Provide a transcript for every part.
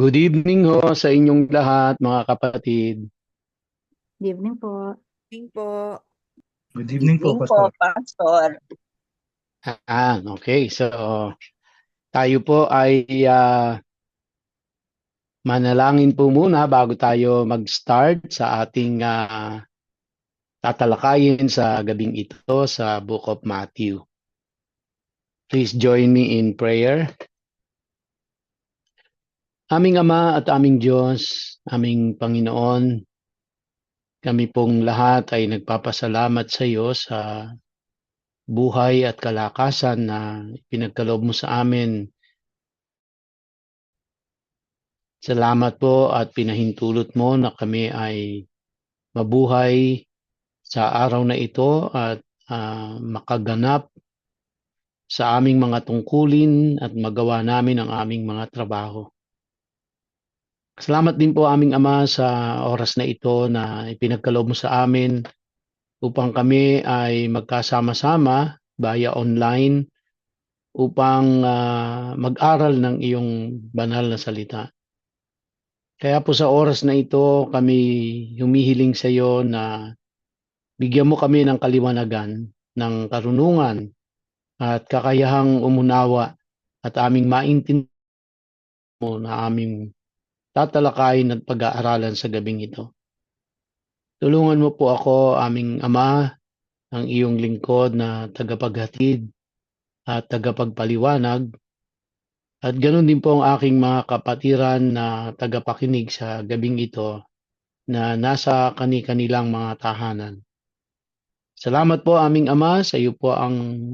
Good evening ho sa inyong lahat, mga kapatid. Good evening po. Evening po. Good Good evening po, evening po, Pastor. Pastor. Okay. So, tayo po ay manalangin po muna bago tayo mag-start sa ating tatalakayin sa gabing ito sa Book of Matthew. Please join me in prayer. Aming Ama at aming Diyos, aming Panginoon, kami pong lahat ay nagpapasalamat sa iyo sa buhay at kalakasan na pinagkaloob mo sa amin. Salamat po at pinahintulot mo na kami ay mabuhay sa araw na ito at makaganap sa aming mga tungkulin at magawa namin ang aming mga trabaho. Salamat din po aming Ama sa oras na ito na ipinagkaloob mo sa amin upang kami ay magkasama-sama via online upang mag-aral ng iyong banal na salita. Kaya po sa oras na ito, kami humihiling sa iyo na bigyan mo kami ng kaliwanagan, ng karunungan at kakayahang umunawa at aming maintindihan mo na aming tatalakayin at pag-aaralan sa gabing ito. Tulungan mo po ako, aming Ama, ang iyong lingkod na tagapaghatid at tagapagpaliwanag. At ganoon din po ang aking mga kapatiran na tagapakinig sa gabing ito na nasa kani-kanilang mga tahanan. Salamat po aming Ama, sa iyo po ang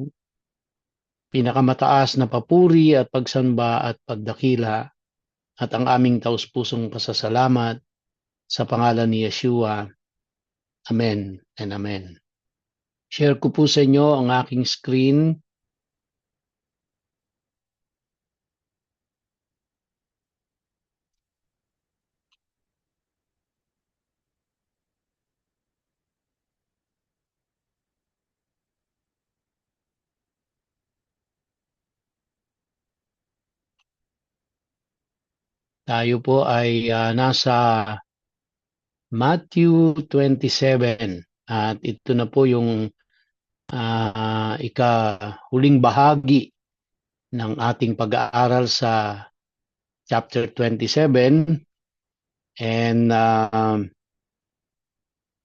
pinakamataas na papuri at pagsamba at pagdakila at ang aming taus-pusong pasasalamat sa pangalan ni Yeshua. Amen and Amen. Share ko po sa inyo ang aking screen. Tayo po ay nasa Matthew 27 at ito na po yung ikahuling bahagi ng ating pag-aaral sa chapter 27 and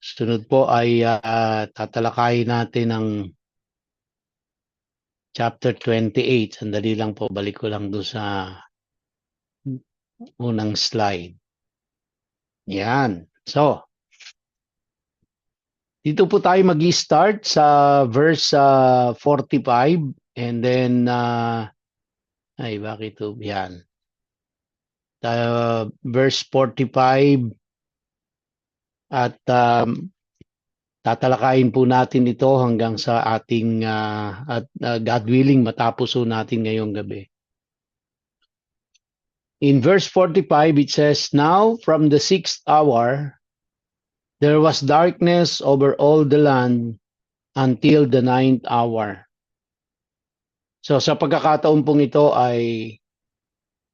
sunod po ay tatalakayin natin ang chapter 28. Sandali lang po, balik ko lang doon sa unang slide. Yan. So, dito po tayo mag-start sa verse 45 and then bakit ito? Yan. Verse 45 at tatalakayin po natin ito hanggang sa ating God willing matapos po natin ngayong gabi. In verse 45 it says, "Now from the 6th hour there was darkness over all the land until the 9th hour." So sa pagkakataon pong ito ay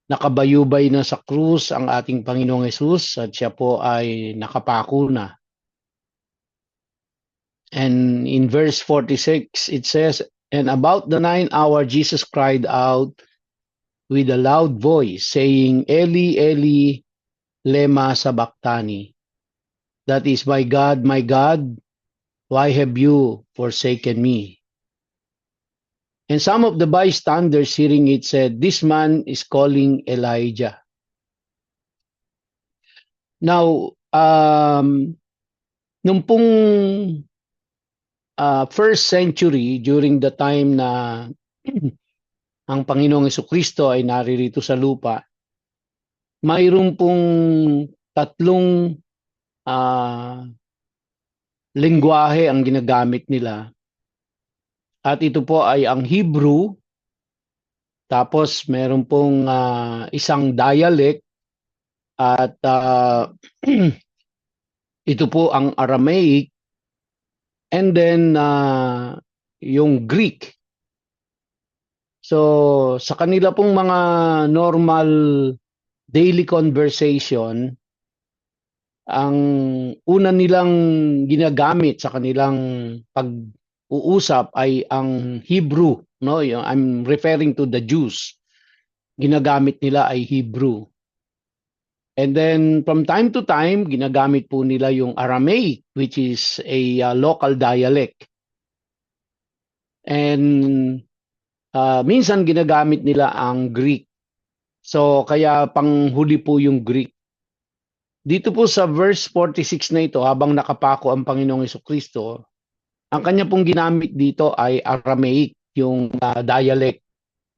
nakabayubay na sa krus ang ating Panginoong Hesus at siya po ay nakapako na. And in verse 46 it says, "And about the 9th hour Jesus cried out with a loud voice, saying, Eli, Eli, lema sabachthani." That is, my God, why have you forsaken me? And some of the bystanders hearing it said, "This man is calling Elijah." Now, nung pong first century, during the time na ang Panginoong Jesucristo ay naririto sa lupa, mayroon pong tatlong lengguwahe ang ginagamit nila. At ito po ay ang Hebrew, tapos meron pong isang dialect, at ito po ang Aramaic, and then yung Greek. So sa kanila pong mga normal daily conversation, ang una nilang ginagamit sa kanilang pag-uusap ay ang Hebrew, no? I'm referring to the Jews. Ginagamit nila ay Hebrew. And then from time to time, ginagamit po nila yung Aramaic, which is a local dialect. And minsan ginagamit nila ang Greek. So kaya panghuli po yung Greek. Dito po sa verse 46 na ito, habang nakapako ang Panginoong Jesucristo, ang kanya pong ginamit dito ay Aramaic, yung dialect.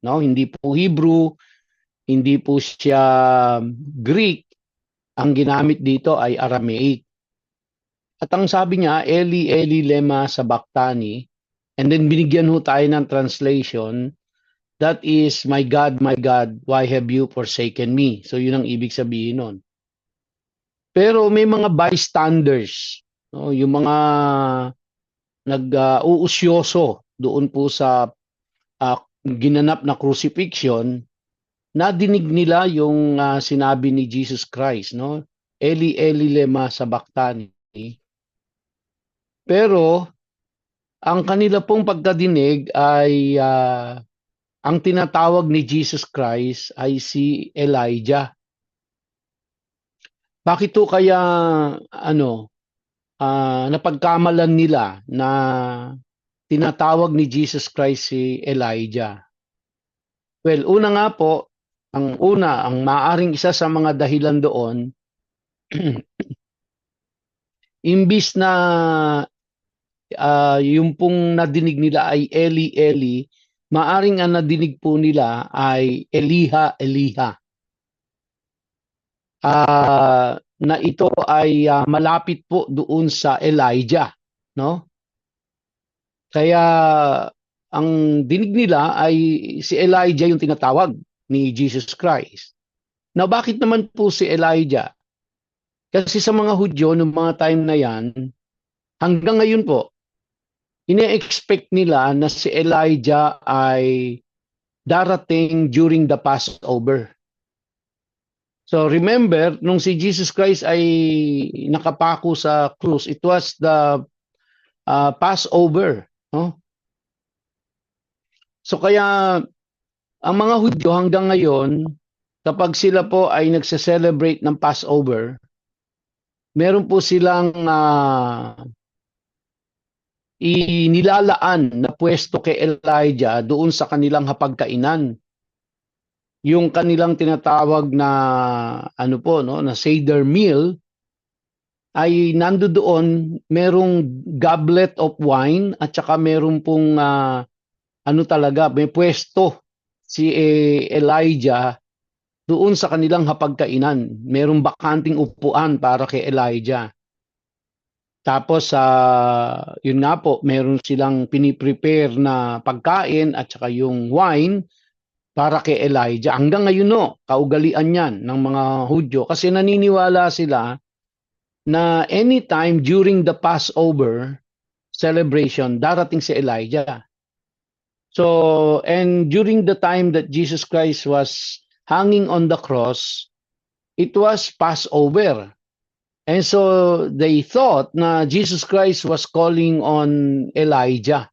No? Hindi po Hebrew, hindi po siya Greek. Ang ginamit dito ay Aramaic. At ang sabi niya, Eli, Eli, lema sabachthani. And then binigyan ho tayo ng translation, that is, my God, why have you forsaken me? So yun ang ibig sabihin nun. Pero may mga bystanders, no? Yung mga nag-uusyoso doon po sa ginanap na crucifixion, nadinig nila yung sinabi ni Jesus Christ, no? Eli, Eli, lema sabachthani. Pero ang kanila pong pagkadinig ay ang tinatawag ni Jesus Christ ay si Elijah. Bakit to kaya napagkamalan nila na tinatawag ni Jesus Christ si Elijah? Well, una nga po, ang maaring isa sa mga dahilan doon, imbis na yung pong nadinig nila ay Eli, Eli, maaring ang nadinig po nila ay Eliha, Eliha. Na ito ay malapit po doon sa Elijah, no? Kaya ang dinig nila ay si Elijah yung tinatawag ni Jesus Christ. Now, bakit naman po si Elijah? Kasi sa mga Hudyo noong mga time na yan, hanggang ngayon po, ine-expect nila na si Elijah ay darating during the Passover. So remember, nung si Jesus Christ ay nakapako sa krus, it was the Passover. No? So kaya ang mga Hudyo hanggang ngayon, kapag sila po ay nagse-celebrate ng Passover, meron po silang inilalaan na pwesto kay Elijah doon sa kanilang hapagkainan. Yung kanilang tinatawag na na Seder meal ay nandoon, merong goblet of wine at saka meron pong may pwesto si Elijah doon sa kanilang hapagkainan. Merong bakanting upuan para kay Elijah. Tapos yun nga po, meron silang piniprepare na pagkain at saka yung wine para kay Elijah. Hanggang ngayon kaugalian yan ng mga Hudyo kasi naniniwala sila na anytime during the Passover celebration, darating si Elijah. So, and during the time that Jesus Christ was hanging on the cross, it was Passover. And so they thought na Jesus Christ was calling on Elijah.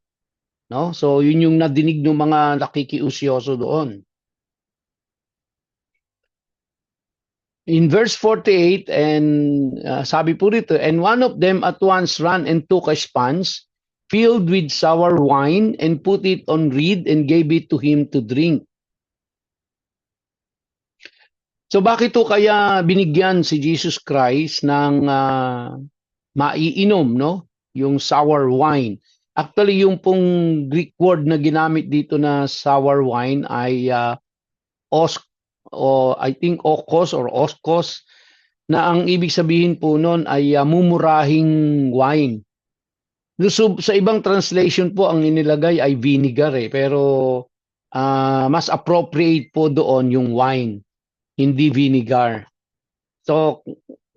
No? So yun yung nadinig ng mga nakikiusyoso doon. In verse 48, and sabi po rito, and one of them at once ran and took a sponge filled with sour wine and put it on reed and gave it to him to drink. So bakit to kaya binigyan si Jesus Christ ng maiinom, no? Yung sour wine. Actually, yung pong Greek word na ginamit dito na sour wine ay I think okos or oskos, na ang ibig sabihin po nun ay mumurahing wine. So, sa ibang translation po, ang inilagay ay vinegar pero mas appropriate po doon yung wine, hindi vinegar. So,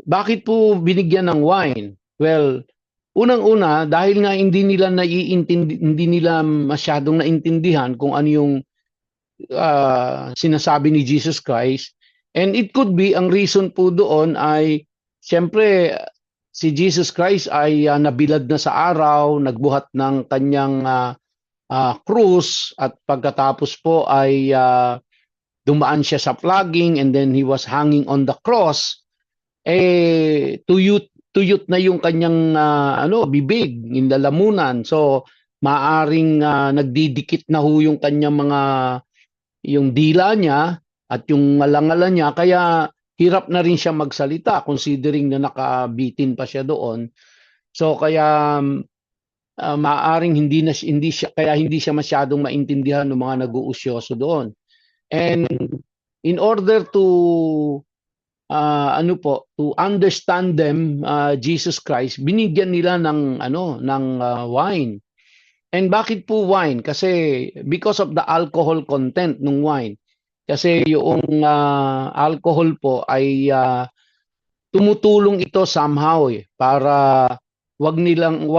bakit po binigyan ng wine? Well, unang-una, dahil nga hindi nila masyadong naintindihan kung ano yung sinasabi ni Jesus Christ, And it could be, ang reason po doon ay, siyempre, si Jesus Christ ay nabilad na sa araw, nagbuhat ng kanyang krus, at pagkatapos po ay dumaan siya sa flogging, and then he was hanging on the cross. Tuyot na yung kanyang bibig, yung lalamunan. So maaring nagdidikit na ho yung kanyang yung dila niya at yung ngalangala niya, kaya hirap na rin siya magsalita considering na nakabitin pa siya doon. So kaya maaring hindi siya masyadong maintindihan ng mga nag-uusyoso doon. And in order to to understand them, Jesus Christ, binigyan nila ng wine. And bakit po wine? Kasi because of the alcohol content ng wine. Kasi yung alcohol po ay tumutulong ito somehow para wag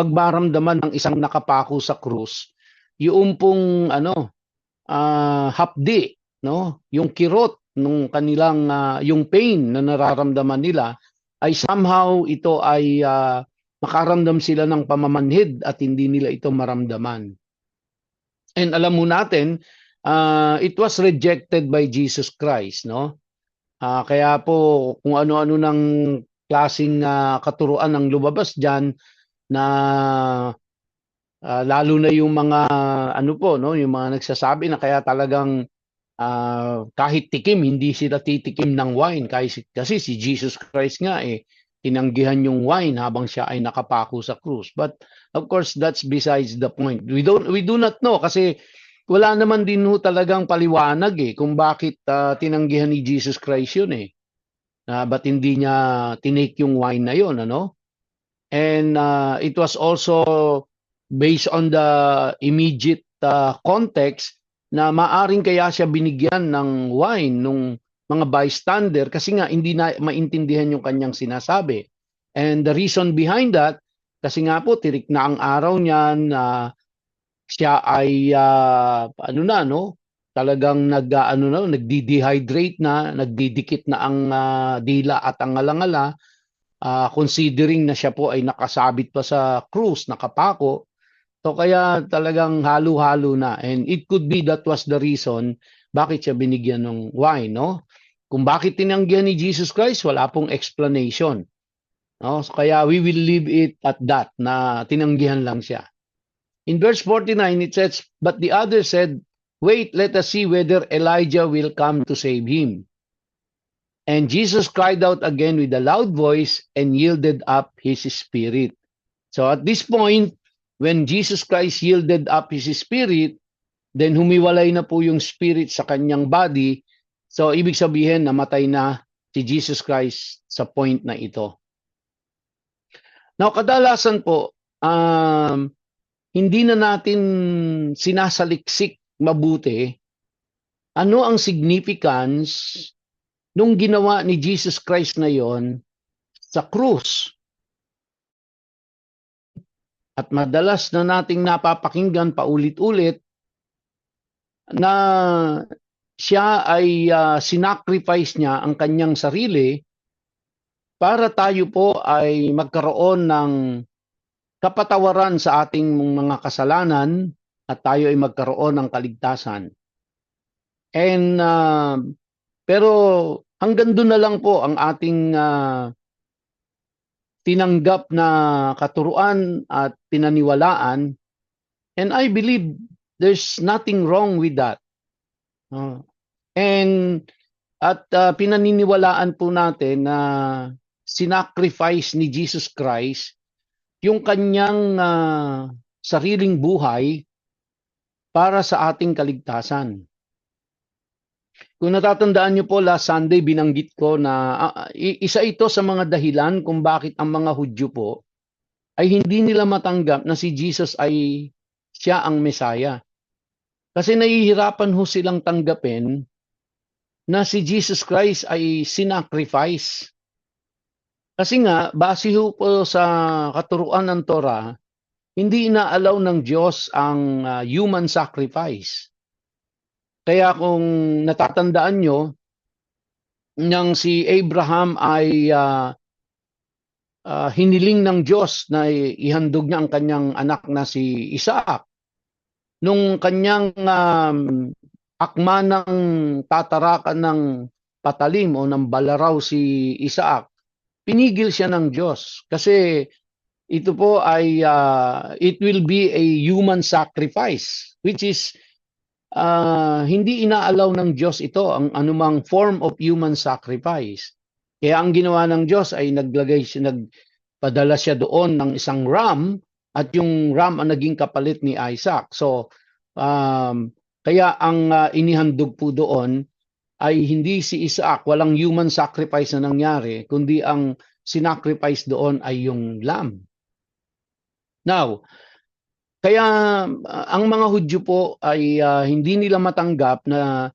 maramdaman ng isang nakapako sa krus yung pong hapdi, no? Yung kirot nung kanilang yung pain na nararamdaman nila, ay somehow ito ay makaramdam sila ng pamamanhid at hindi nila ito maramdaman. And alam mo natin, it was rejected by Jesus Christ, no? Kaya po kung ano-ano ng klaseng katuruan ang lumabas diyan, na lalo na yung mga yung mga nagsasabi na kaya talagang kahit tikim hindi sila titikim ng wine, kasi si Jesus Christ nga tinanggihan yung wine habang siya ay nakapako sa krus. But of course that's besides the point. We do not know, kasi wala naman din ho talagang paliwanag kung bakit tinanggihan ni Jesus Christ yun ba't hindi niya tinake yung wine na yun, ano? And it was also based on the immediate context na maaring kaya siya binigyan ng wine nung mga bystander, kasi nga hindi na maintindihan yung kanyang sinasabi. And the reason behind that, kasi nga po tirik na ang araw niyan, siya ay talagang nagdi-dehydrate na, nagdidikit na ang dila at ang ngalangala, considering na siya po ay nakasabit pa sa krus, nakapako. So kaya talagang halo-halo na, and it could be that was the reason bakit siya binigyan ng wine, no? Kung bakit tinanggihan ni Jesus Christ, wala pong explanation, no? So kaya we will leave it at that, na tinanggihan lang siya. In verse 49 it says, "But the other said, Wait, let us see whether Elijah will come to save him. And Jesus cried out again with a loud voice and yielded up his spirit." So at this point, when Jesus Christ yielded up his spirit, then humiwalay na po yung spirit sa kanyang body. So ibig sabihin, namatay na si Jesus Christ sa point na ito. Now, kadalasan po, hindi na natin sinasaliksik mabuti ano ang significance nung ginawa ni Jesus Christ na yon sa krus. At madalas na nating napapakinggan paulit-ulit na siya ay sinacrifice niya ang kanyang sarili para tayo po ay magkaroon ng kapatawaran sa ating mga kasalanan at tayo ay magkaroon ng kaligtasan. And pero hanggang doon na lang po ang ating tinanggap na katuruan at pinaniwalaan, and I believe there's nothing wrong with that. Pinaniniwalaan po natin na sinacrifice ni Jesus Christ yung kanyang sariling buhay para sa ating kaligtasan. Kung natatandaan niyo po, last Sunday binanggit ko na isa ito sa mga dahilan kung bakit ang mga Hudyo po ay hindi nila matanggap na si Jesus ay siya ang Mesaya. Kasi nahihirapan ho silang tanggapin na si Jesus Christ ay sinacrifice. Kasi nga, base ho po sa katuruan ng Torah, hindi inaalaw ng Diyos ang human sacrifice. Kaya kung natatandaan nyo, nang si Abraham ay hiniling ng Diyos na ihandog niya ang kanyang anak na si Isaac. Nung kanyang akma ng tatarakan ng patalim o ng balaraw si Isaac, pinigil siya ng Diyos kasi ito po ay it will be a human sacrifice, which is hindi inaalaw ng Diyos ito ang anumang form of human sacrifice. Kaya ang ginawa ng Diyos ay nagpadala siya doon ng isang ram, at yung ram ang naging kapalit ni Isaac. So kaya ang inihandog po doon ay hindi si Isaac, walang human sacrifice na nangyari, kundi ang sinacrifice doon ay yung lamb. Now, kaya ang mga Hudyo po ay hindi nila matanggap na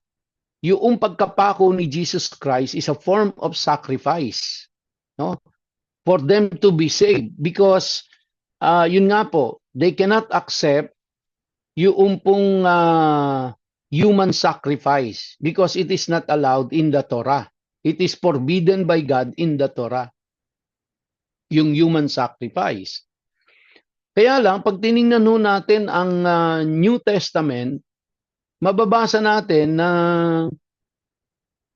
yung pagkapako ni Jesus Christ is a form of sacrifice, no? For them to be saved, because yun nga po, they cannot accept yung pong human sacrifice because it is not allowed in the Torah. It is forbidden by God in the Torah, yung human sacrifice. Kaya lang, pag tinignan natin ang New Testament, mababasa natin na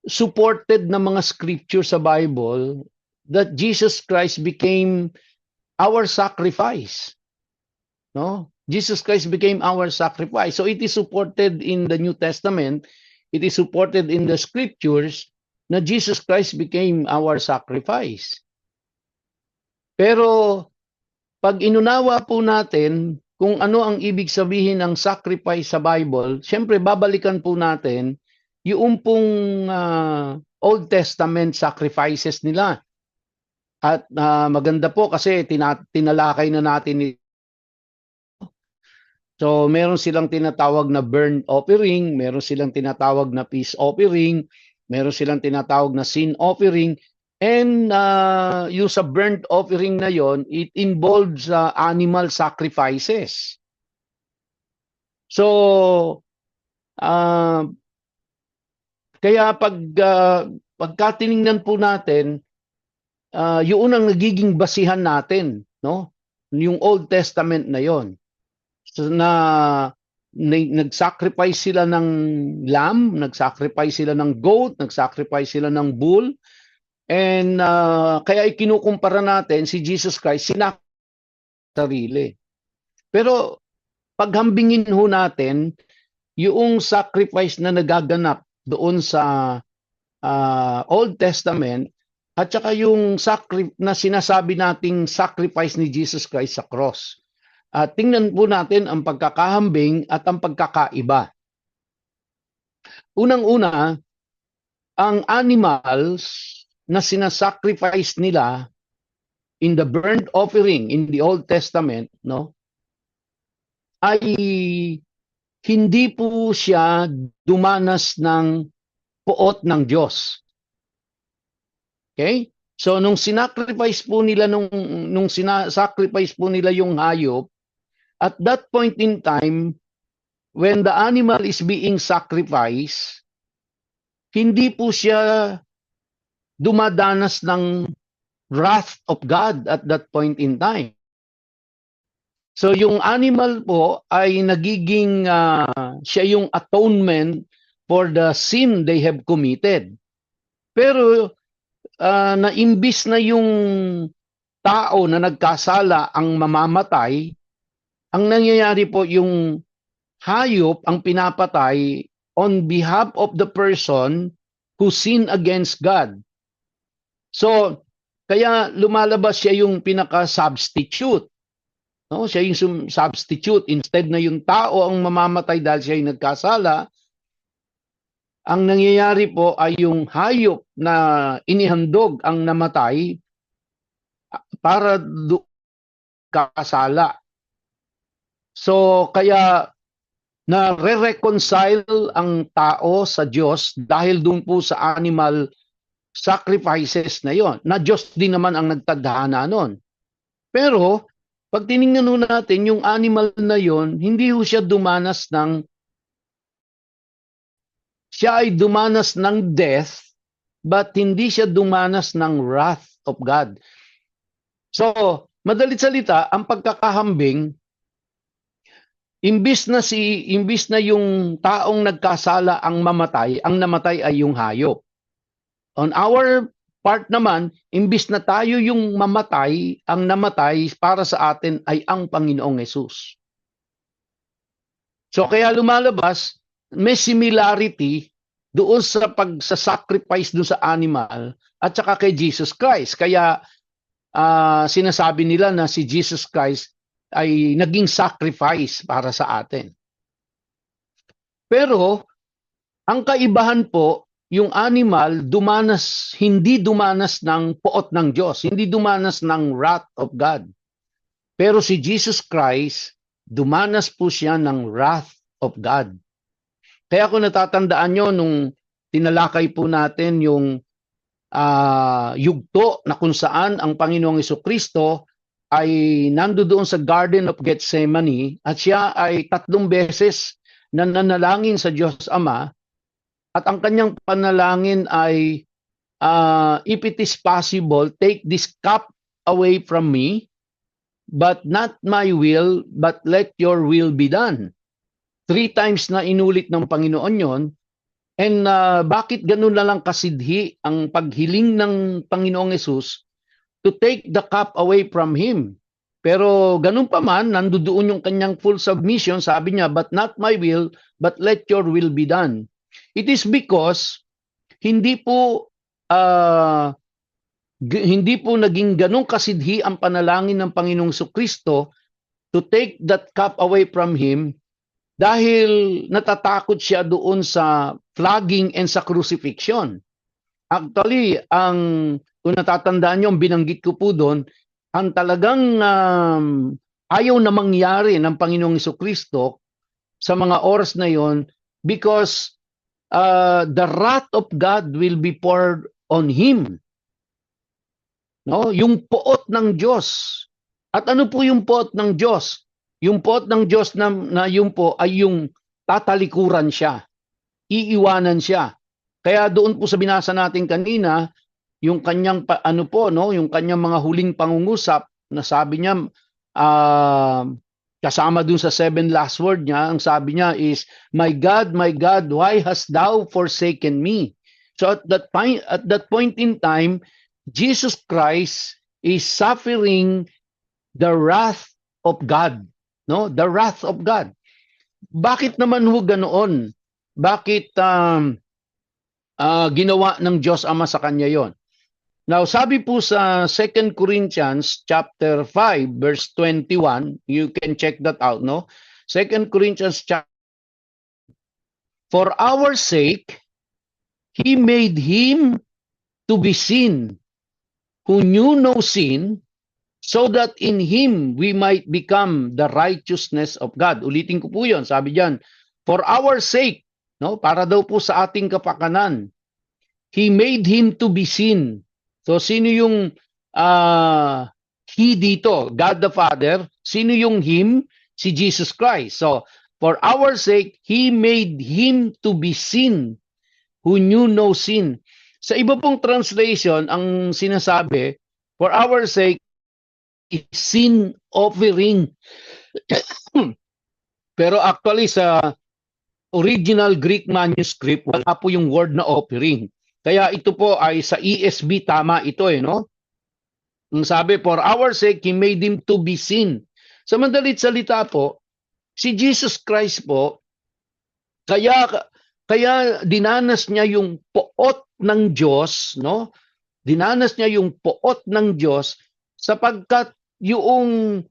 supported na mga scripture sa Bible that Jesus Christ became our sacrifice. No? Jesus Christ became our sacrifice. So it is supported in the New Testament, it is supported in the scriptures na Jesus Christ became our sacrifice. Pero pag inunawa po natin kung ano ang ibig sabihin ng sacrifice sa Bible, syempre babalikan po natin yung pong Old Testament sacrifices nila. At maganda po kasi tinalakay na natin. So meron silang tinatawag na burnt offering, meron silang tinatawag na peace offering, meron silang tinatawag na sin offering. And yung sa burnt offering na yon, it involves animal sacrifices. So, kaya pagka tiningnan po natin, yun ang nagiging basihan natin, no? Yung Old Testament na yon. So, nag-sacrifice sila ng lamb, nag-sacrifice sila ng goat, nag-sacrifice sila ng bull. And kaya ikinukumpara natin si Jesus Christ, sarili. Pero paghambingin ho natin yung sacrifice na nagaganap doon sa Old Testament at saka yung na sinasabi nating sacrifice ni Jesus Christ sa cross. Tingnan po natin ang pagkakahambing at ang pagkakaiba. Unang-una, ang animals na sinasacrifice nila in the burnt offering in the Old Testament, no, ay hindi po siya dumanas ng puot ng Diyos. Okay? So nung sinacrifice po nila sinasacrifice po nila yung hayop, at that point in time when the animal is being sacrificed, hindi po siya dumadanas ng wrath of God at that point in time. So yung animal po ay nagiging siya yung atonement for the sin they have committed. Pero naimbis na yung tao na nagkasala ang mamamatay, ang nangyayari po yung hayop ang pinapatay on behalf of the person who sinned against God. So, kaya lumalabas siya yung pinaka-substitute. No? Siya yung substitute. Instead na yung tao ang mamamatay dahil siya yung nagkasala, ang nangyayari po ay yung hayop na inihandog ang namatay para kasala. So, kaya na-reconcile ang tao sa Diyos dahil doon po sa animal sacrifices na yon. Na Diyos din naman ang nagtadhana nun. Pero, pag tinignan natin, yung animal na yon, hindi ho siya dumanas ng, siya ay dumanas ng death but hindi siya dumanas ng wrath of God. So, madalit salita, ang pagkakahambing, imbis na yung taong nagkasala ang namatay ay yung hayop. On our part naman, imbis na tayo yung mamatay, ang namatay para sa atin ay ang Panginoong Hesus. So kaya lumalabas, may similarity doon sa pagsasacrifice doon sa animal at saka kay Jesus Christ. Kaya sinasabi nila na si Jesus Christ ay naging sacrifice para sa atin. Pero ang kaibahan po, yung animal hindi dumanas ng poot ng Diyos, hindi dumanas ng wrath of God. Pero si Jesus Christ, dumanas po siya ng wrath of God. Kaya kung natatandaan nyo, nung tinalakay po natin yung yugto na kung saan ang Panginoong Jesucristo ay nandoon sa Garden of Gethsemane at siya ay 3 beses na nanalangin sa Diyos Ama at ang kanyang panalangin ay if it is possible, take this cup away from me, but not my will, but let your will be done. 3 times na inulit ng Panginoon yon. And bakit ganun na lang kasidhi ang paghiling ng Panginoong Hesus to take the cup away from Him? Pero ganun pa man, nandoon yung kanyang full submission, sabi niya, but not my will, but let your will be done. It is because hindi po naging ganung kasidhi ang panalangin ng Panginoong Jesucristo to take that cup away from Him dahil natatakot siya doon sa flogging and sa crucifixion. Actually, kung natatandaan nyo, binanggit ko po doon, ang talagang ayaw na mangyari ng Panginoong Jesucristo sa mga oras na yon because the wrath of God will be poured on Him. No? Yung poot ng Diyos. At ano po yung poot ng Diyos? Yung poot ng Diyos na yun po ay yung tatalikuran siya. Iiwanan siya. Kaya doon po sa binasa natin kanina, yung kanyang yung kanyang mga huling pangungusap na sabi niya kasama dun sa 7 last word niya, ang sabi niya is, my God, why hast thou forsaken me? So at that point in time, Jesus Christ is suffering the wrath of God. No? The wrath of God. Bakit naman ho ganoon? Bakit ginawa ng Diyos Ama sa kanya yon? Now, sabi po sa 2 Corinthians chapter 5 verse 21, you can check that out, no? 2 Corinthians chapter, for our sake He made Him to be sin who knew no sin, so that in Him we might become the righteousness of God. Ulitin ko po yun, sabi diyan, for our sake, no? Para daw po sa ating kapakanan, He made Him to be sin. So sino yung He dito? God the Father. Sino yung Him? Si Jesus Christ. So, for our sake, He made Him to be sin who knew no sin. Sa iba pong translation, ang sinasabi, for our sake, is sin offering. Pero actually sa original Greek manuscript, wala po yung word na offering. Kaya ito po ay sa ESV tama ito no? Ang sabi, for our sake, He made Him to be sin. Sa madalit salita po, si Jesus Christ po, kaya dinanas niya yung poot ng Diyos, no? Dinanas niya yung poot ng Diyos sapagkat yung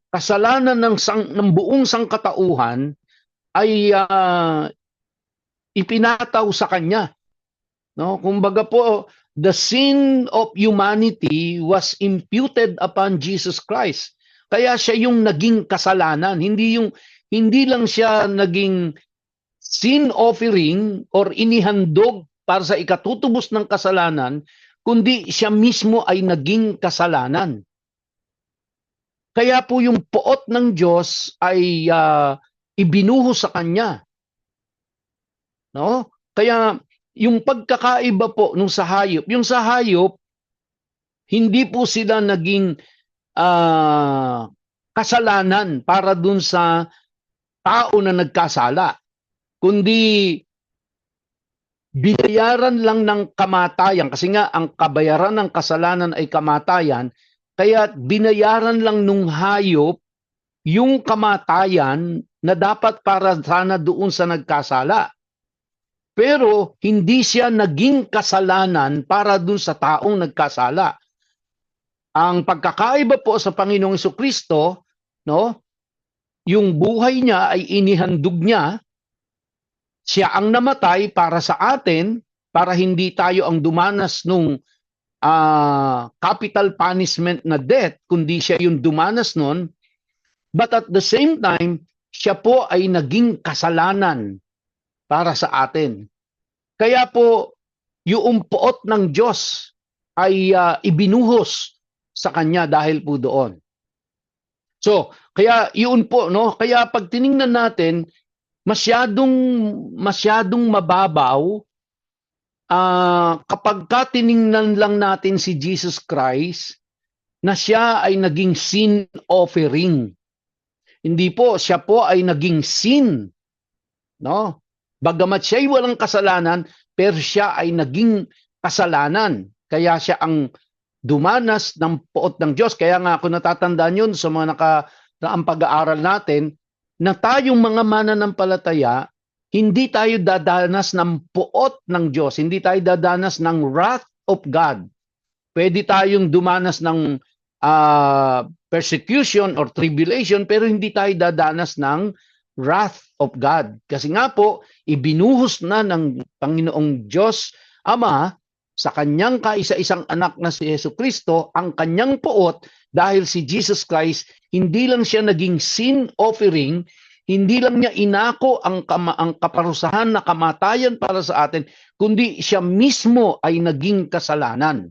kasalanan ng buong sangkatauhan ay ipinataw sa kanya. No? Kumbaga po, the sin of humanity was imputed upon Jesus Christ. Kaya siya yung naging kasalanan, hindi lang siya naging sin offering or inihandog para sa ikatutubos ng kasalanan, kundi siya mismo ay naging kasalanan. Kaya po yung poot ng Diyos ay ibinuhos sa kanya. No? Kaya yung pagkakaiba po nung sa hayop, yung sa hayop, hindi po sila naging kasalanan para dun sa tao na nagkasala, kundi binayaran lang ng kamatayan, kasi nga ang kabayaran ng kasalanan ay kamatayan, kaya binayaran lang nung hayop yung kamatayan na dapat para sana doon sa nagkasala. Pero hindi siya naging kasalanan para doon sa taong nagkasala. Ang pagkakaiba po sa Panginoong Jesucristo, no, yung buhay niya ay inihandog niya. Siya ang namatay para sa atin, para hindi tayo ang dumanas nung capital punishment na death, kundi siya yung dumanas nun. But at the same time, siya po ay naging kasalanan para sa atin. Kaya po, yung poot ng Diyos ay ibinuhos sa Kanya dahil po doon. So, kaya yun po, no? Kaya pag tiningnan natin, masyadong mababaw kapag tiningnan lang natin si Jesus Christ na siya ay naging sin offering. Hindi po, siya po ay naging sin. No? Bagamat siya ay walang kasalanan, pero siya ay naging kasalanan. Kaya siya ang dumanas ng poot ng Diyos. Kaya nga ako natatandaan yun sa mga nakaraang pag-aaral natin, na tayong mga mananampalataya, hindi tayo dadanas ng poot ng Diyos, hindi tayo dadanas ng wrath of God. Pwede tayong dumanas ng persecution or tribulation, pero hindi tayo dadanas ng wrath of God. Kasi nga po, ibinuhos na ng Panginoong Diyos Ama sa kanyang kaisa-isang anak na si Jesucristo ang kanyang poot, dahil si Jesus Christ hindi lang siya naging sin offering, hindi lang niya inako ang kaparusahan na kamatayan para sa atin, kundi siya mismo ay naging kasalanan.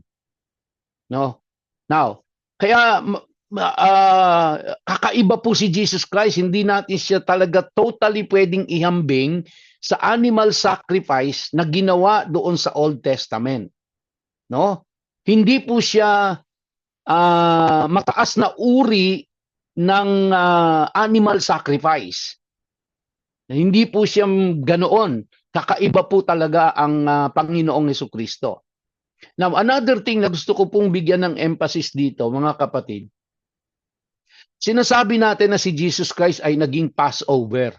No? Now, kaya kakaiba po si Jesus Christ, hindi natin siya talaga totally pwedeng ihambing sa animal sacrifice na ginawa doon sa Old Testament. No? Hindi po siya mataas na uri ng animal sacrifice. Hindi po siya ganoon. Kakaiba po talaga ang Panginoong Jesucristo. Now, another thing na gusto ko pong bigyan ng emphasis dito, mga kapatid, sinasabi natin na si Jesus Christ ay naging Passover.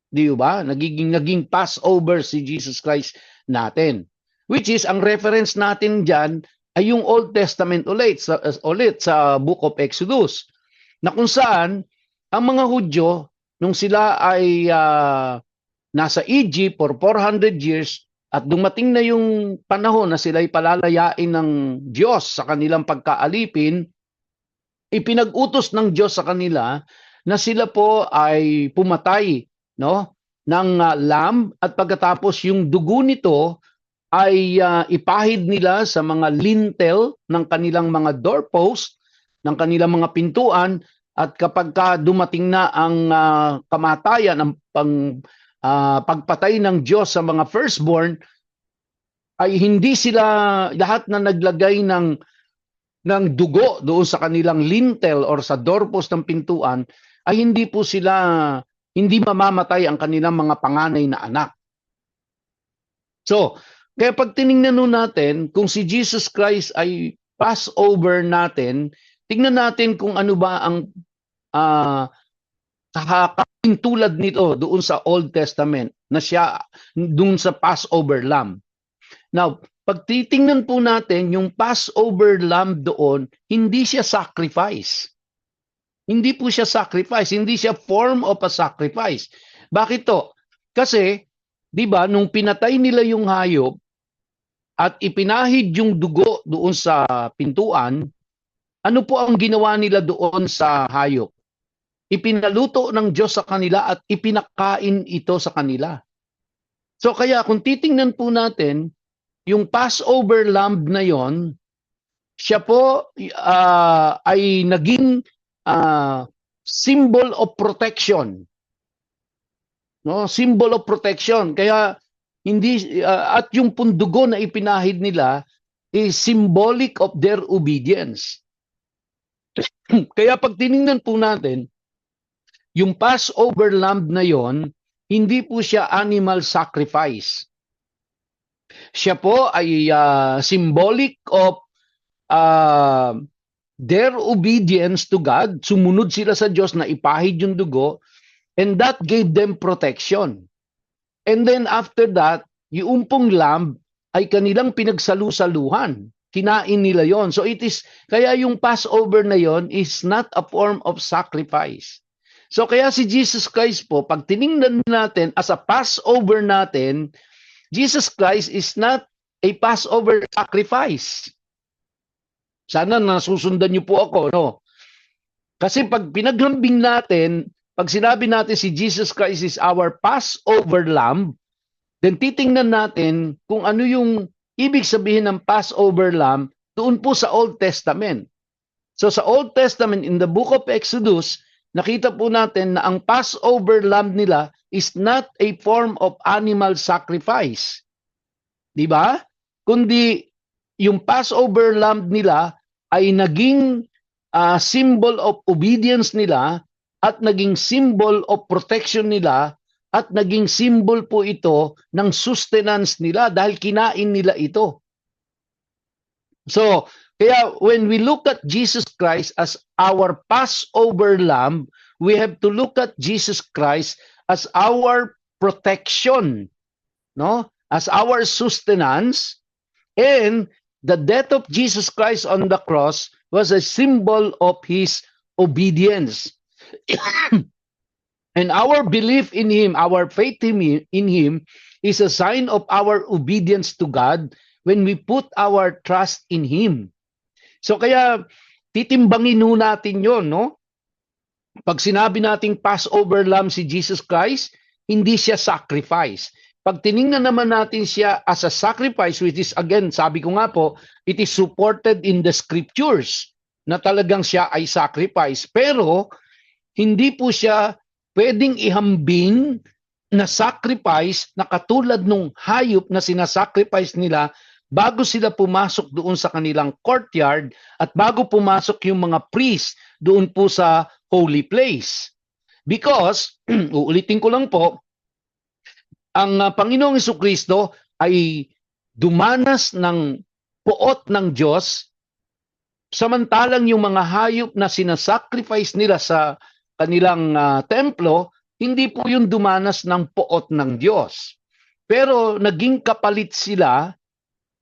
Di ba? Naging Passover si Jesus Christ natin. Which is, ang reference natin dyan ay yung Old Testament ulit sa Book of Exodus, na kung saan ang mga Hudyo, nung sila ay nasa Egypt for 400 years, at dumating na yung panahon na sila ay palalayain ng Diyos sa kanilang pagkaalipin, ipinag-utos ng Diyos sa kanila na sila po ay pumatay, no, ng lamb, at pagkatapos yung dugo nito ay ipahid nila sa mga lintel ng kanilang mga doorpost, ng kanilang mga pintuan, at kapag dumating na ang kamatayan, ang pagpatay ng Diyos sa mga firstborn, ay hindi sila lahat na naglagay ng dugo doon sa kanilang lintel or sa doorpost ng pintuan, ay hindi po sila, hindi mamamatay ang kanilang mga panganay na anak. So, kaya pag tinignan natin kung si Jesus Christ ay Passover natin, tingnan natin kung ano ba ang tulad nito doon sa Old Testament na siya doon sa Passover lamb. Now, pag titingnan po natin yung Passover lamb doon, hindi siya sacrifice. Hindi po siya sacrifice, hindi siya form of a sacrifice. Bakit to? Kasi, di ba, nung pinatay nila yung hayop at ipinahid yung dugo doon sa pintuan, ano po ang ginawa nila doon sa hayop? Ipinaluto ng Diyos sa kanila at ipinakain ito sa kanila. So kaya kung titingnan po natin, yung Passover lamb na yon, siya po ay naging symbol of protection. No, symbol of protection. Kaya hindi at yung pundugo na ipinahid nila is symbolic of their obedience. Kaya pag tiningnan po natin, yung Passover lamb na yon, hindi po siya animal sacrifice. Siya po ay symbolic of their obedience to God. Sumunod sila sa Diyos na ipahid yung dugo, and that gave them protection. And then after that, yung pong lamb ay kanilang pinagsalu-saluhan. Kinain nila yon. So it is, kaya yung Passover na yon is not a form of sacrifice. So kaya si Jesus Christ po, pag tiningnan natin as a Passover natin, Jesus Christ is not a Passover sacrifice. Sana nasusundan niyo po ako, no? Kasi pag pinaghambing natin, pag sinabi natin si Jesus Christ is our Passover lamb, then titingnan natin kung ano yung ibig sabihin ng Passover lamb doon po sa Old Testament. So sa Old Testament, in the book of Exodus, nakita po natin na ang Passover lamb nila is not a form of animal sacrifice. Di ba? Kundi yung Passover lamb nila ay naging symbol of obedience nila at naging symbol of protection nila at naging symbol po ito ng sustenance nila dahil kinain nila ito. So, kaya when we look at Jesus Christ as our Passover lamb, we have to look at Jesus Christ as our protection, no? As our sustenance, and the death of Jesus Christ on the cross was a symbol of his obedience. And our belief in him, our faith in him is a sign of our obedience to God when we put our trust in him. So kaya titimbangin ho natin yon, no? Pag sinabi nating Passover lamb si Jesus Christ, hindi siya sacrifice. Pag tiningnan naman natin siya as a sacrifice, which is again, sabi ko nga po, it is supported in the scriptures na talagang siya ay sacrifice. Pero hindi po siya pwedeng ihambing na sacrifice na katulad nung hayop na sinasacrifice nila bago sila pumasok doon sa kanilang courtyard at bago pumasok yung mga priest doon po sa holy place. Because, uulitin ko lang po, ang Panginoong Jesucristo ay dumanas ng puot ng Diyos, samantalang yung mga hayop na sinasacrifice nila sa kanilang templo, hindi po yung dumanas ng puot ng Diyos. Pero naging kapalit sila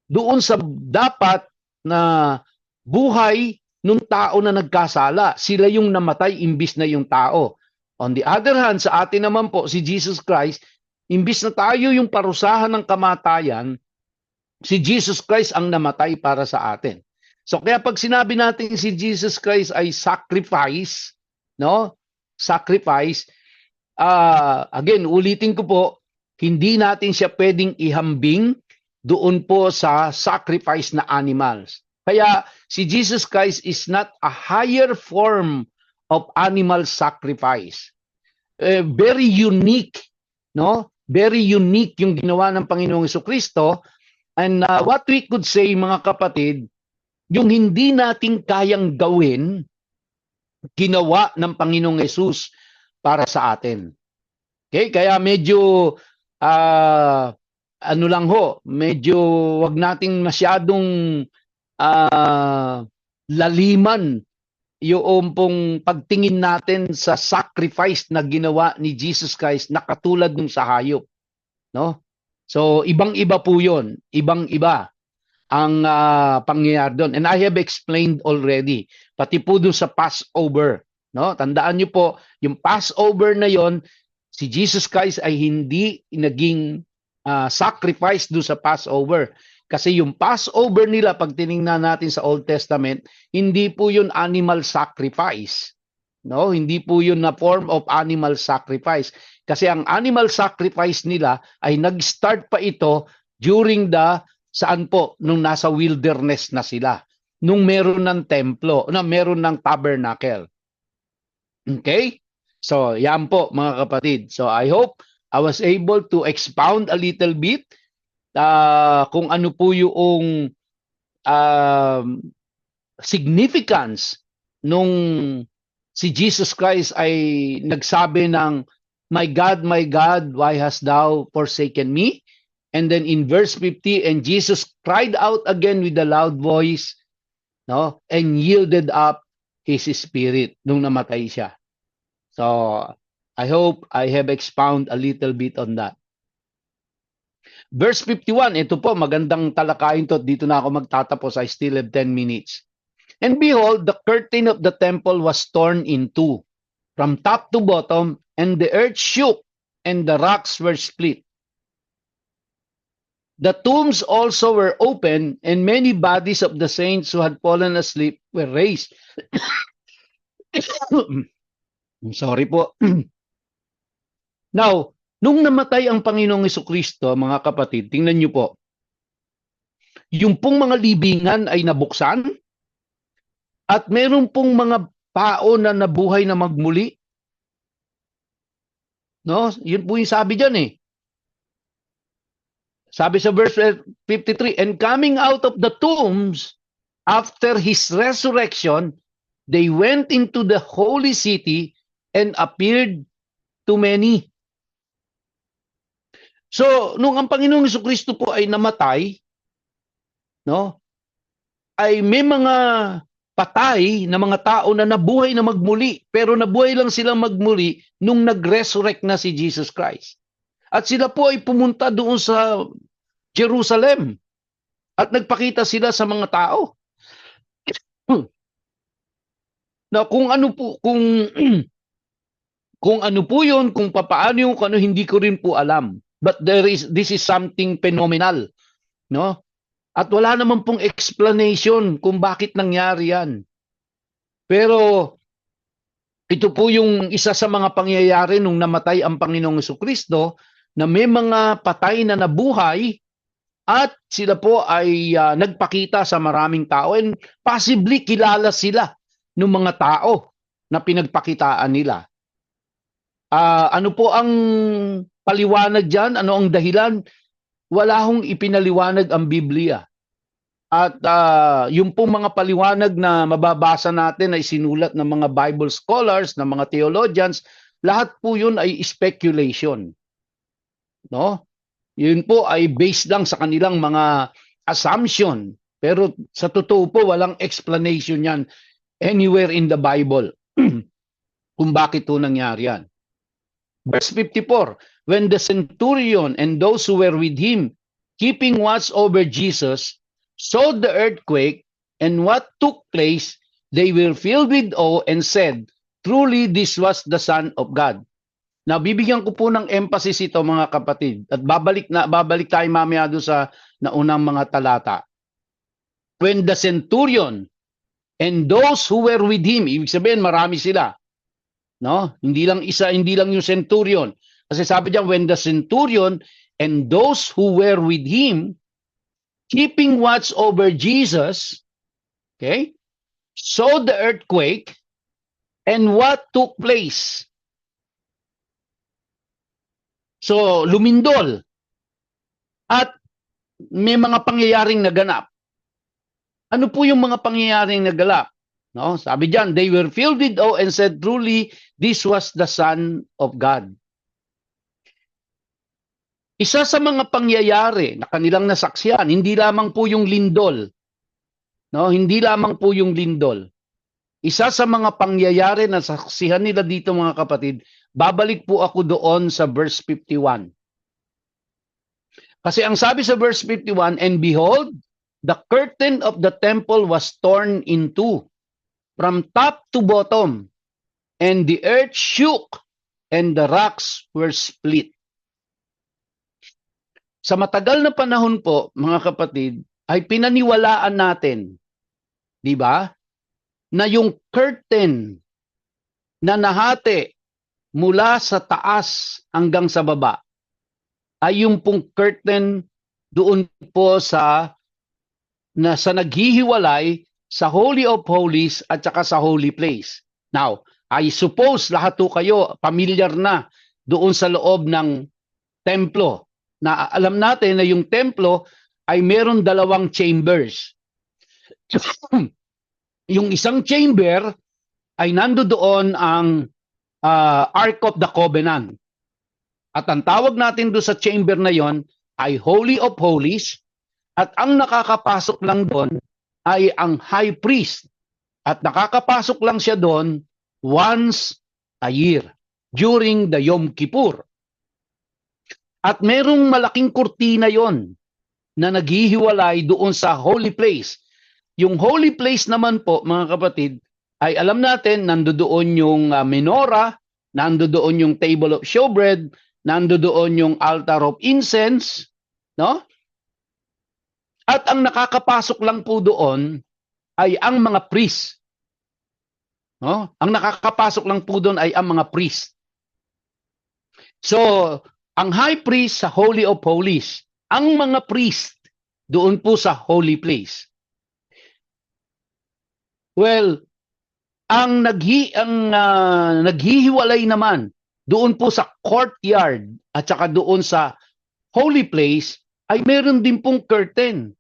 doon sa dapat na buhay nung tao na nagkasala. Sila yung namatay imbis na yung tao. On the other hand, sa atin naman po, si Jesus Christ, imbis na tayo yung parusahan ng kamatayan, si Jesus Christ ang namatay para sa atin. So kaya pag sinabi natin si Jesus Christ ay sacrifice, no? Sacrifice, again, ulitin ko po, hindi natin siya pwedeng ihambing doon po sa sacrifice na animals. Kaya si Jesus Christ is not a higher form of animal sacrifice. Very unique, no? Very unique yung ginawa ng Panginoong Jesucristo. And what we could say, mga kapatid, yung hindi natin kayang gawin, ginawa ng Panginoong Yesus para sa atin. Okay? Kaya medyo ano lang ho, medyo wag nating masyadong laliman yung pong pagtingin natin sa sacrifice na ginawa ni Jesus Christ na katulad nung sa hayop, no? So ibang-iba po 'yon, ibang-iba ang pangyayari doon. And I have explained already, pati po doon sa Passover, no? Tandaan niyo po, yung Passover na 'yon, si Jesus Christ ay hindi naging sacrifice doon sa Passover. Kasi yung Passover nila, pag tiningnan natin sa Old Testament, hindi po yun animal sacrifice. No? Hindi po yun na form of animal sacrifice. Kasi ang animal sacrifice nila ay nag-start pa ito during saan po? Nung nasa wilderness na sila. Nung meron ng templo, na meron ng tabernacle. Okay? So, yan po mga kapatid. So, I hope I was able to expound a little bit kung ano po yung significance nung si Jesus Christ ay nagsabi ng, my God, why hast thou forsaken me? And then in verse 50, and Jesus cried out again with a loud voice, no, and yielded up his spirit nung namatay siya. So, I hope I have expound a little bit on that. Verse 51, ito po, magandang talakayin to. Dito na ako magtatapos. I still have 10 minutes. And behold, the curtain of the temple was torn in two, from top to bottom, and the earth shook, and the rocks were split. The tombs also were open, and many bodies of the saints who had fallen asleep were raised. Sorry po. Now, nung namatay ang Panginoong Jesucristo, mga kapatid, tingnan niyo po, yung pong mga libingan ay nabuksan, at meron pong mga tao na nabuhay na magmuli. No? Yun po yung sabi dyan eh. Sabi sa verse 53, and coming out of the tombs after his resurrection, they went into the holy city and appeared to many. So, nung ang Panginoong Jesucristo po ay namatay, no? Ay may mga patay na mga tao na nabuhay na magmuli, pero nabuhay lang silang magmuli nung nag-resurrect na si Jesus Christ. At sila po ay pumunta doon sa Jerusalem at nagpakita sila sa mga tao. Na kung ano po kung ano po 'yon, kung papaano yung kung ano, hindi ko rin po alam. But this is something phenomenal, no? At wala naman pong explanation kung bakit nangyari 'yan. Pero ito po yung isa sa mga pangyayari nung namatay ang Panginoong Jesucristo, na may mga patay na nabuhay at sila po ay nagpakita sa maraming tao, and possibly kilala sila ng mga tao na pinagpakitaan nila. Ano po ang paliwanag dyan? Ano ang dahilan? Wala hong ipinaliwanag ang Biblia. At yung pong mga paliwanag na mababasa natin ay sinulat ng mga Bible scholars, ng mga theologians, lahat po yun ay speculation. No? Yun po ay based lang sa kanilang mga assumption. Pero sa totoo po, walang explanation yan anywhere in the Bible kung bakit ito nangyari yan. Verse 54, when the centurion and those who were with him, keeping watch over Jesus, saw the earthquake and what took place, they were filled with awe and said, truly this was the Son of God. Now, bibigyan ko po ng emphasis ito, mga kapatid, at babalik tayo mamaya doon sa naunang mga talata. When the centurion and those who were with him, ibig sabihin marami sila. No? Hindi lang isa, hindi lang yung centurion. Kasi sabi diyan, when the centurion and those who were with him, keeping watch over Jesus, okay, saw the earthquake and what took place. So, lumindol at may mga pangyayaring naganap. Ano po yung mga pangyayaring naganap? No? Sabi diyan, they were filled with awe and said, truly, this was the Son of God. Isa sa mga pangyayari na kanilang nasaksihan, hindi lamang po yung lindol. No? Hindi lamang po yung lindol. Isa sa mga pangyayari na saksihan nila dito, mga kapatid, babalik po ako doon sa verse 51. Kasi ang sabi sa verse 51, and behold, the curtain of the temple was torn in two, from top to bottom, and the earth shook, and the rocks were split. Sa matagal na panahon po, mga kapatid, ay pinaniwalaan natin, di ba, na yung curtain na nahati mula sa taas hanggang sa baba ay yung pong curtain doon po sa naghihiwalay sa Holy of Holies at saka sa Holy Place. Now, I suppose lahat po kayo familiar na doon sa loob ng templo. Na alam natin na yung templo ay meron dalawang chambers. Yung isang chamber ay nandoon ang Ark of the Covenant. At ang tawag natin doon sa chamber na yon ay Holy of Holies, at ang nakakapasok lang doon ay ang high priest. At nakakapasok lang siya doon once a year during the Yom Kippur. At merong malaking kurtina yon na naghihiwalay doon sa holy place. Yung holy place naman po, mga kapatid, ay alam natin, nandoon yung menorah, nandoon yung table of showbread, nandoon yung altar of incense, no? At ang nakakapasok lang po doon ay ang mga priest. No? Ang nakakapasok lang po doon ay ang mga priest. So, ang high priest sa Holy of Holies, ang mga priest doon po sa holy place. Well, ang naghihiwalay naman doon po sa courtyard at saka doon sa holy place ay meron din pong curtain.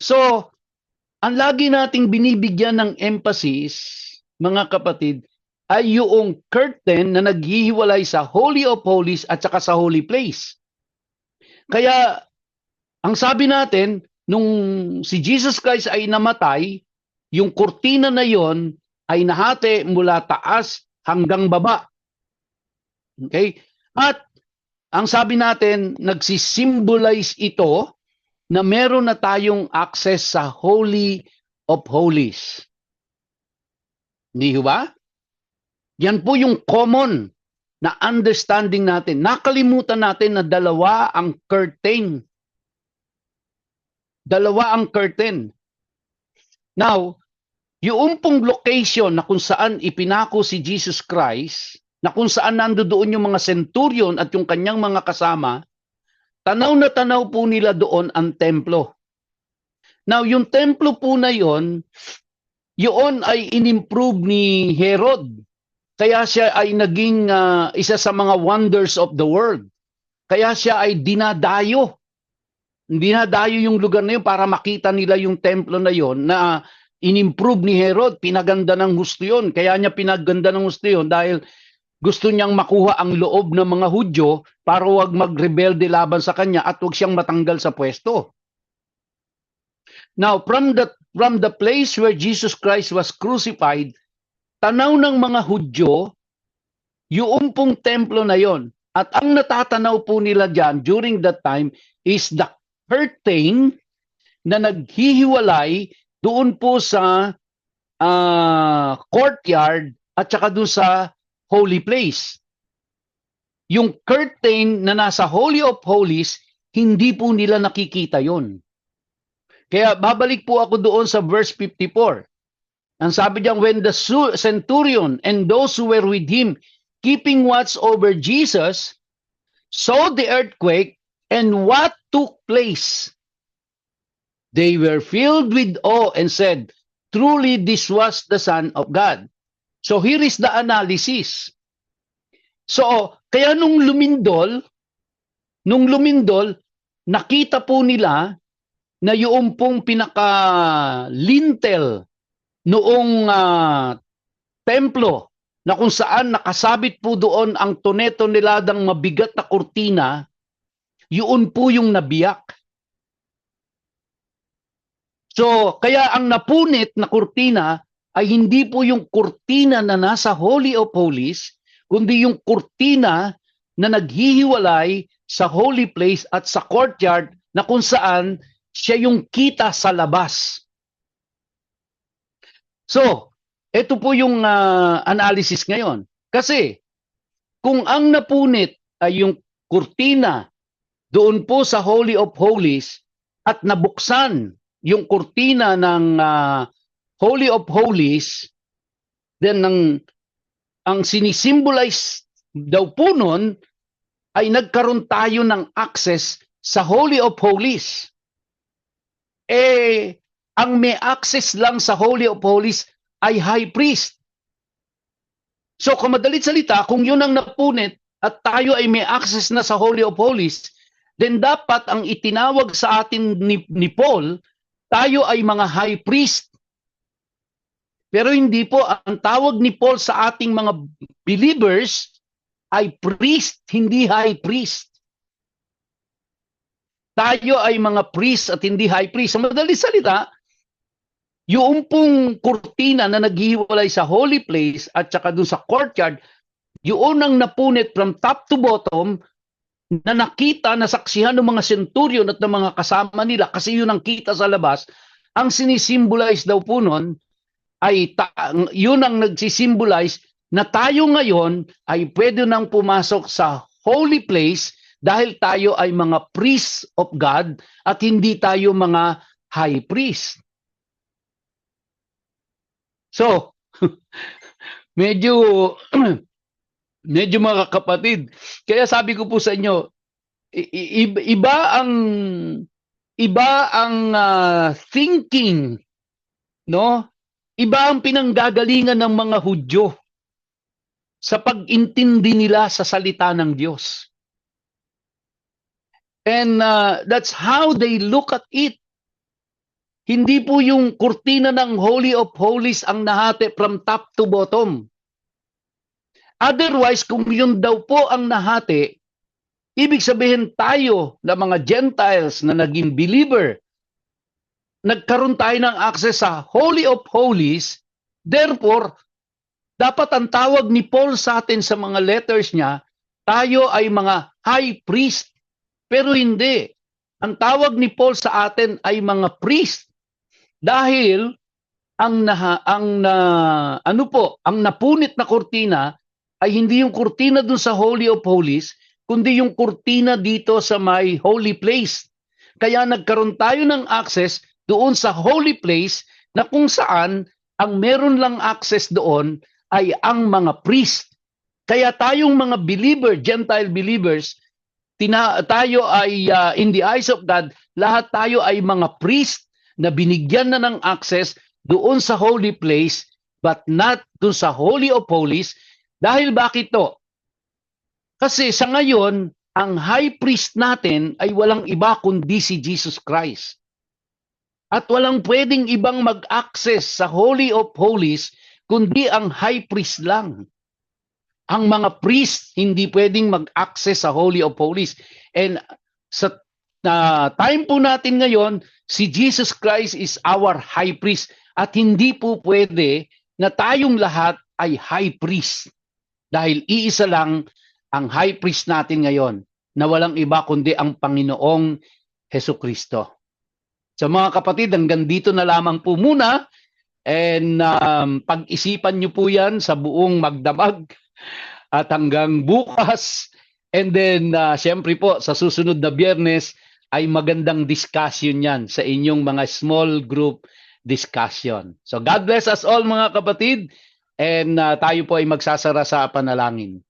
So, ang lagi nating binibigyan ng emphasis, mga kapatid, ay yung curtain na naghihiwalay sa Holy of Holies at saka sa holy place. Kaya, ang sabi natin, nung si Jesus Christ ay namatay, yung kurtina na yon ay nahati mula taas hanggang baba. Okay? At ang sabi natin, nagsisimbolize ito na meron na tayong access sa Holy of Holies. Hindi ba? Yan po yung common na understanding natin. Nakalimutan natin na dalawa ang curtain. Dalawa ang curtain. Now, yung pong location na kung saan ipinako si Jesus Christ, na kung saan nandoon yung mga centurion at yung kanyang mga kasama, tanaw na tanaw po nila doon ang templo. Now, yung templo po na yon ay inimprove ni Herod. Kaya siya ay naging isa sa mga wonders of the world. Kaya siya ay dinadayo. Dinadayo yung lugar na yun para makita nila yung templo na yon na inimprove ni Herod. Pinaganda ng gusto yun. Kaya niya pinaganda ng gusto yun dahil gusto niyang makuha ang loob ng mga Hudyo para wag magrebelde laban sa kanya at wag siyang matanggal sa pwesto. Now, from the place where Jesus Christ was crucified, tanaw ng mga Hudyo yung pong templo na yon. At ang natatanaw po nila dyan during that time is the curtain na naghihiwalay doon po sa courtyard at saka doon sa holy place. Yung curtain na nasa Holy of Holies, hindi po nila nakikita yon. Kaya babalik po ako doon sa verse 54. Ang sabi diyan, when the centurion and those who were with him keeping watch over Jesus saw the earthquake and what took place, they were filled with awe and said, truly this was the Son of God. So here is the analysis. So, kaya nung lumindol, nakita po nila na yung pong pinaka-lintel noong templo na kung saan nakasabit po doon ang tone-toneladang mabigat na kurtina, yun po yung nabiyak. So, kaya ang napunit na kurtina ay hindi po yung kurtina na nasa Holy of Holies, kundi yung kurtina na naghihiwalay sa holy place at sa courtyard na kung saan siya yung kita sa labas. So, ito po yung analysis ngayon. Kasi, kung ang napunit ay yung kurtina doon po sa Holy of Holies at nabuksan yung kurtina ng Holy of Holies, then ang sinisimbolize daw po nun ay nagkaroon tayo ng access sa Holy of Holies. Ang may access lang sa Holy of Holies ay high priest. So, kung madalit salita, kung yun ang napunit, at tayo ay may access na sa Holy of Holies, then dapat ang itinawag sa atin ni Paul, tayo ay mga high priest. Pero hindi po, ang tawag ni Paul sa ating mga believers ay priest, hindi high priest. Tayo ay mga priest at hindi high priest. Sa madaling salita, yung pong kurtina na naghihiwalay sa holy place at saka doon sa courtyard, yun ang napunit from top to bottom na nakita, nasaksihan ng mga centurion at ng mga kasama nila kasi yun ang kita sa labas. Ang sinisimbolize daw po nun ay yun ang nagsisimbolize na tayo ngayon ay pwede nang pumasok sa holy place dahil tayo ay mga priests of God at hindi tayo mga high priest. So, medyo mga kapatid, kaya sabi ko po sa inyo, iba ang thinking, no? Iba ang pinanggagalingan ng mga Hudyo sa pag-intindi nila sa salita ng Diyos. And that's how they look at it. Hindi po yung kurtina ng Holy of Holies ang nahati from top to bottom. Otherwise, kung yun daw po ang nahati, ibig sabihin tayo na mga Gentiles na naging believer, nagkaroon tayo ng access sa Holy of Holies, therefore, dapat ang tawag ni Paul sa atin sa mga letters niya, tayo ay mga high priest. Pero hindi. Ang tawag ni Paul sa atin ay mga priest. Dahil ang napunit na kurtina ay hindi yung kurtina dun sa Holy of Holies, kundi yung kurtina dito sa may holy place. Kaya nagkaroon tayo ng access doon sa holy place na kung saan ang meron lang access doon ay ang mga priest. Kaya tayong mga believer, Gentile believers, tayo ay in the eyes of God, lahat tayo ay mga priest na binigyan na ng access doon sa holy place but not doon sa Holy of Holies. Dahil bakit to? Kasi sa ngayon, ang high priest natin ay walang iba kundi si Jesus Christ. At walang pwedeng ibang mag-access sa Holy of Holies kundi ang high priest lang. Ang mga priest hindi pwedeng mag-access sa Holy of Holies. And sa time po natin ngayon, si Jesus Christ is our high priest. At hindi po pwede na tayong lahat ay high priest. Dahil iisa lang ang high priest natin ngayon na walang iba kundi ang Panginoong Hesukristo. So mga kapatid, hanggang dito na lamang po muna. And pag-isipan nyo po yan sa buong magdamag at hanggang bukas. And then, syempre po, sa susunod na Biyernes ay magandang discussion yan sa inyong mga small group discussion. So God bless us all mga kapatid. And tayo po ay magsasara sa panalangin.